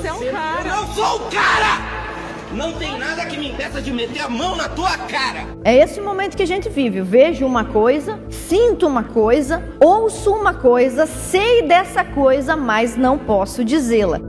você é um cara. Eu não sou o cara! Não tem nada que me impeça de meter a mão na tua cara. É esse momento que a gente vive. Eu vejo uma coisa, sinto uma coisa, ouço uma coisa, sei dessa coisa, mas não posso dizê-la.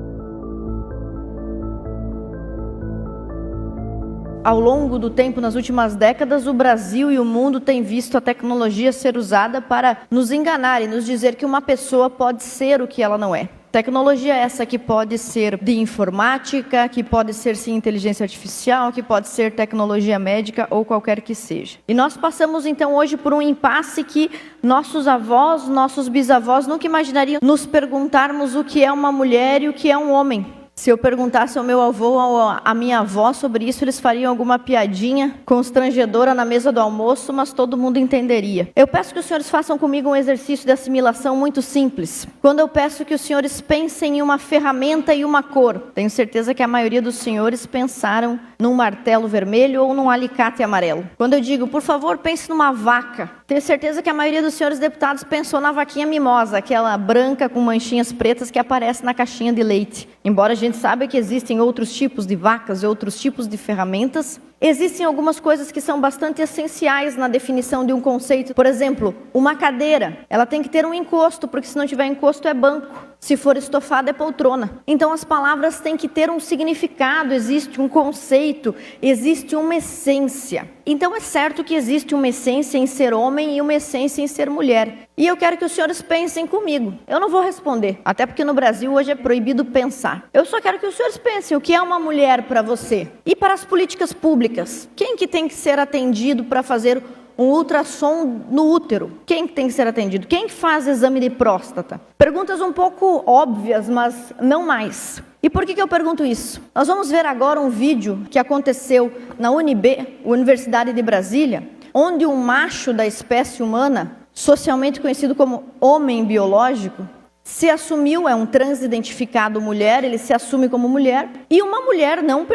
Ao longo do tempo, nas últimas décadas, o Brasil e o mundo têm visto a tecnologia ser usada para nos enganar e nos dizer que uma pessoa pode ser o que ela não é. Tecnologia essa que pode ser de informática, que pode ser sim inteligência artificial, que pode ser tecnologia médica ou qualquer que seja. E nós passamos então hoje por um impasse que nossos avós, nossos bisavós nunca imaginariam nos perguntarmos o que é uma mulher e o que é um homem. Se eu perguntasse ao meu avô ou à minha avó sobre isso, eles fariam alguma piadinha constrangedora na mesa do almoço, mas todo mundo entenderia. Eu peço que os senhores façam comigo um exercício de assimilação muito simples. Quando eu peço que os senhores pensem em uma ferramenta e uma cor, tenho certeza que a maioria dos senhores pensaram num martelo vermelho ou num alicate amarelo. Quando eu digo, por favor, pense numa vaca, tenho certeza que a maioria dos senhores deputados pensou na vaquinha mimosa, aquela branca com manchinhas pretas que aparece na caixinha de leite. Embora a gente saiba que existem outros tipos de vacas e outros tipos de ferramentas, existem algumas coisas que são bastante essenciais na definição de um conceito. Por exemplo, uma cadeira, ela tem que ter um encosto, porque se não tiver encosto é banco. Se for estofado é poltrona. Então as palavras têm que ter um significado, existe um conceito, existe uma essência. Então é certo que existe uma essência em ser homem e uma essência em ser mulher. E eu quero que os senhores pensem comigo. Eu não vou responder, até porque no Brasil hoje é proibido pensar. Eu só quero que os senhores pensem o que é uma mulher para você. E para as políticas públicas, quem que tem que ser atendido para fazer um ultrassom no útero? Quem tem que ser atendido? Quem faz exame de próstata? Perguntas um pouco óbvias, mas não mais. E por que eu pergunto isso? Nós vamos ver agora um vídeo que aconteceu na UNB, Universidade de Brasília, onde um macho da espécie humana, socialmente conhecido como homem biológico, se assumiu, é um transidentificado mulher, ele se assume como mulher, e uma mulher não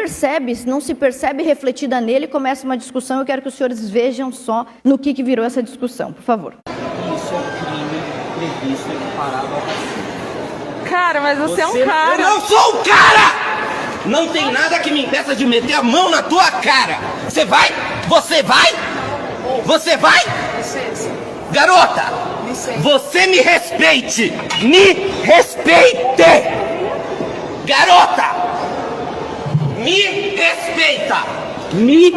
se percebe refletida nele, começa uma discussão. Eu quero que os senhores vejam só no que virou essa discussão, por favor. Isso é crime previsto e equiparado ao racismo. Cara, mas você é um cara. Eu não sou o cara! Não tem nada que me impeça de meter a mão na tua cara. Você vai? Você vai? Você vai? Licença. Garota, Licença. você me respeite! Me respeite! Garota! Me respeita! Me...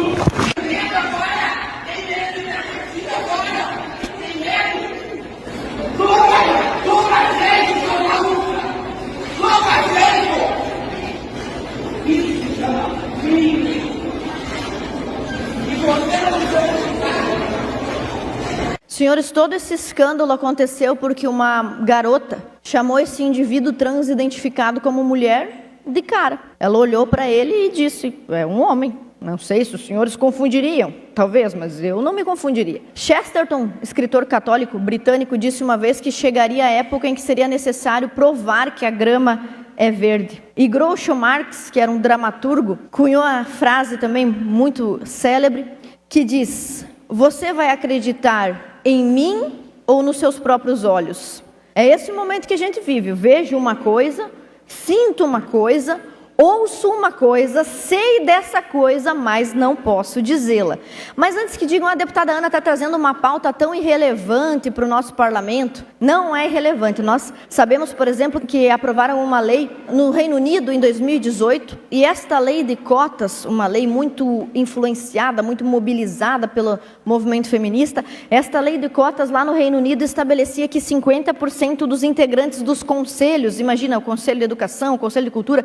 Senhores, todo esse escândalo aconteceu porque uma garota chamou esse indivíduo transidentificado como mulher de cara. Ela olhou para ele e disse, é um homem. Não sei se os senhores confundiriam, talvez, mas eu não me confundiria. Chesterton, escritor católico britânico, disse uma vez que chegaria a época em que seria necessário provar que a grama é verde. E Groucho Marx, que era um dramaturgo, cunhou a frase também muito célebre, que diz, você vai acreditar em mim ou nos seus próprios olhos? É esse momento que a gente vive. Eu vejo uma coisa, sinto uma coisa, ouço uma coisa, sei dessa coisa, mas não posso dizê-la. Mas antes que digam, a deputada Ana está trazendo uma pauta tão irrelevante para o nosso parlamento, não é irrelevante. Nós sabemos, por exemplo, que aprovaram uma lei no Reino Unido em 2018, e esta lei de cotas, uma lei muito influenciada, muito mobilizada pelo movimento feminista, esta lei de cotas lá no Reino Unido estabelecia que 50% dos integrantes dos conselhos, imagina, o Conselho de Educação, o Conselho de Cultura,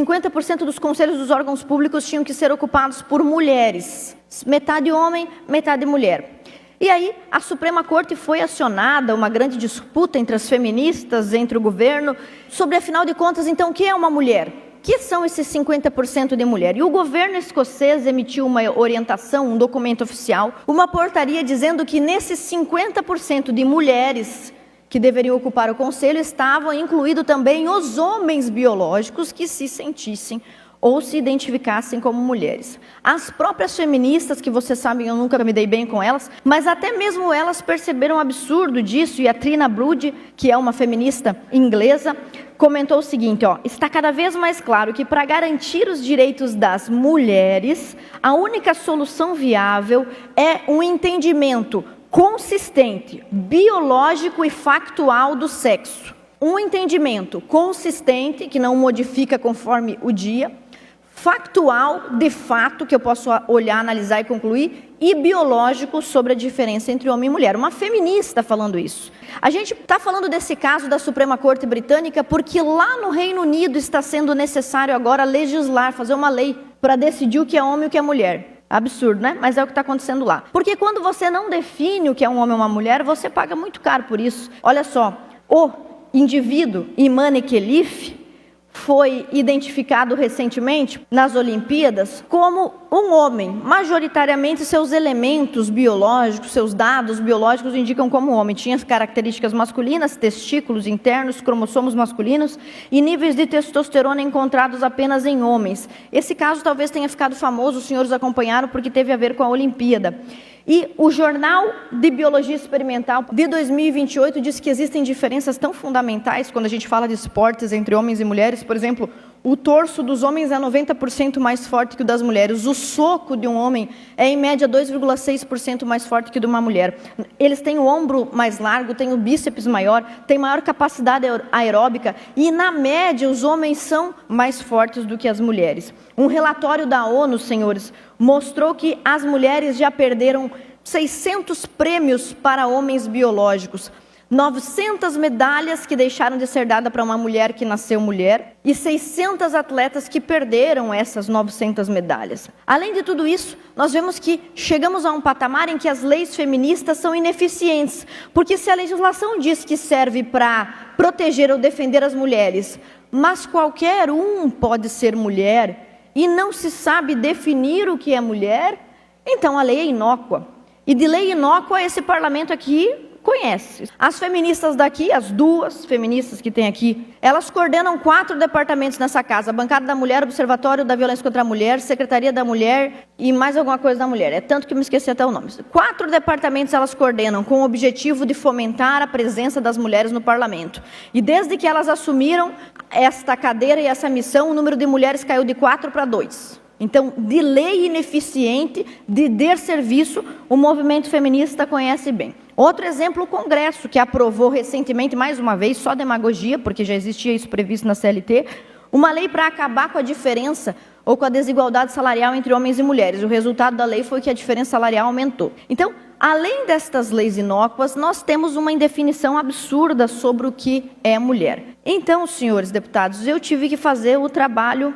50% dos conselhos dos órgãos públicos tinham que ser ocupados por mulheres. Metade homem, metade mulher. E aí a Suprema Corte foi acionada, uma grande disputa entre as feministas, entre o governo, sobre, afinal de contas, então, o que é uma mulher? O que são esses 50% de mulher? E o governo escocês emitiu uma orientação, um documento oficial, uma portaria dizendo que nesses 50% de mulheres que deveriam ocupar o conselho, estavam incluídos também os homens biológicos que se sentissem ou se identificassem como mulheres. As próprias feministas, que vocês sabem, eu nunca me dei bem com elas, mas até mesmo elas perceberam o absurdo disso, e a Trina Brud, que é uma feminista inglesa, comentou o seguinte, está cada vez mais claro que para garantir os direitos das mulheres, a única solução viável é um entendimento consistente, biológico e factual do sexo. Um entendimento consistente, que não modifica conforme o dia, factual, de fato, que eu posso olhar, analisar e concluir, e biológico sobre a diferença entre homem e mulher. Uma feminista falando isso. A gente está falando desse caso da Suprema Corte Britânica porque lá no Reino Unido está sendo necessário agora legislar, fazer uma lei para decidir o que é homem e o que é mulher. Absurdo, né? Mas é o que está acontecendo lá. Porque quando você não define o que é um homem ou uma mulher, você paga muito caro por isso. Olha só, o indivíduo Imane Khelif foi identificado recentemente nas Olimpíadas como um homem. Majoritariamente seus elementos biológicos, seus dados biológicos indicam como homem. Tinha características masculinas, testículos internos, cromossomos masculinos e níveis de testosterona encontrados apenas em homens. Esse caso talvez tenha ficado famoso, os senhores acompanharam porque teve a ver com a Olimpíada. E o Jornal de Biologia Experimental de 2028 diz que existem diferenças tão fundamentais quando a gente fala de esportes entre homens e mulheres. Por exemplo, o torso dos homens é 90% mais forte que o das mulheres. O soco de um homem é, em média, 2,6% mais forte que o de uma mulher. Eles têm o ombro mais largo, têm o bíceps maior, têm maior capacidade aeróbica e, na média, os homens são mais fortes do que as mulheres. Um relatório da ONU, senhores, mostrou que as mulheres já perderam 600 prêmios para homens biológicos, 900 medalhas que deixaram de ser dadas para uma mulher que nasceu mulher e 600 atletas que perderam essas 900 medalhas. Além de tudo isso, nós vemos que chegamos a um patamar em que as leis feministas são ineficientes, porque se a legislação diz que serve para proteger ou defender as mulheres, mas qualquer um pode ser mulher e não se sabe definir o que é mulher, então a lei é inócua. E de lei inócua esse parlamento aqui conhece. As feministas daqui, as duas feministas que tem aqui, elas coordenam 4 departamentos nessa casa: a Bancada da Mulher, Observatório da Violência contra a Mulher, Secretaria da Mulher e mais alguma coisa da mulher. É tanto que me esqueci até o nome. 4 departamentos elas coordenam com o objetivo de fomentar a presença das mulheres no parlamento. E desde que elas assumiram esta cadeira e essa missão, o número de mulheres caiu de 4 para 2. Então, de lei ineficiente, de desserviço, o movimento feminista conhece bem. Outro exemplo, o Congresso, que aprovou recentemente, mais uma vez, só demagogia, porque já existia isso previsto na CLT, uma lei para acabar com a diferença ou com a desigualdade salarial entre homens e mulheres. O resultado da lei foi que a diferença salarial aumentou. Então, além destas leis inócuas, nós temos uma indefinição absurda sobre o que é mulher. Então, senhores deputados, eu tive que fazer o trabalho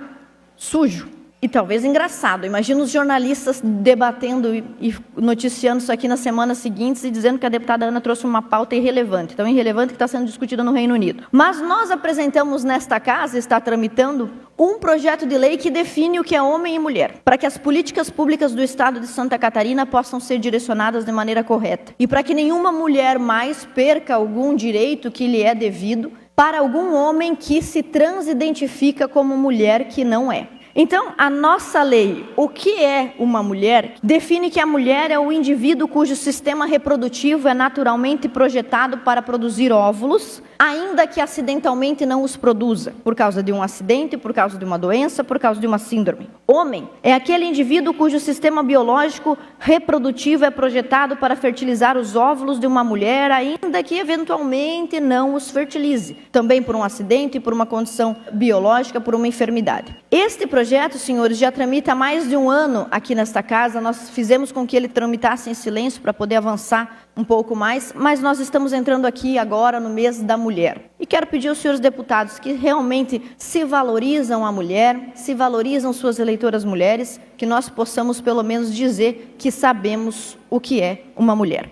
sujo. E talvez engraçado. Imagina os jornalistas debatendo e noticiando isso aqui nas semanas seguintes e dizendo que a deputada Ana trouxe uma pauta irrelevante. Então, irrelevante que está sendo discutida no Reino Unido. Mas nós apresentamos nesta casa, está tramitando, um projeto de lei que define o que é homem e mulher, para que as políticas públicas do Estado de Santa Catarina possam ser direcionadas de maneira correta. E para que nenhuma mulher mais perca algum direito que lhe é devido para algum homem que se transidentifica como mulher que não é. Então, a nossa lei, o que é uma mulher, define que a mulher é o indivíduo cujo sistema reprodutivo é naturalmente projetado para produzir óvulos, ainda que acidentalmente não os produza, por causa de um acidente, por causa de uma doença, por causa de uma síndrome. Homem é aquele indivíduo cujo sistema biológico reprodutivo é projetado para fertilizar os óvulos de uma mulher, ainda que eventualmente não os fertilize, também por um acidente, por uma condição biológica, por uma enfermidade. Este projeto, senhores, já tramita há mais de um ano aqui nesta casa. Nós fizemos com que ele tramitasse em silêncio para poder avançar um pouco mais, mas nós estamos entrando aqui agora no mês da mulher. E quero pedir aos senhores deputados que realmente se valorizam a mulher, se valorizam suas eleitoras mulheres, que nós possamos pelo menos dizer que sabemos o que é uma mulher.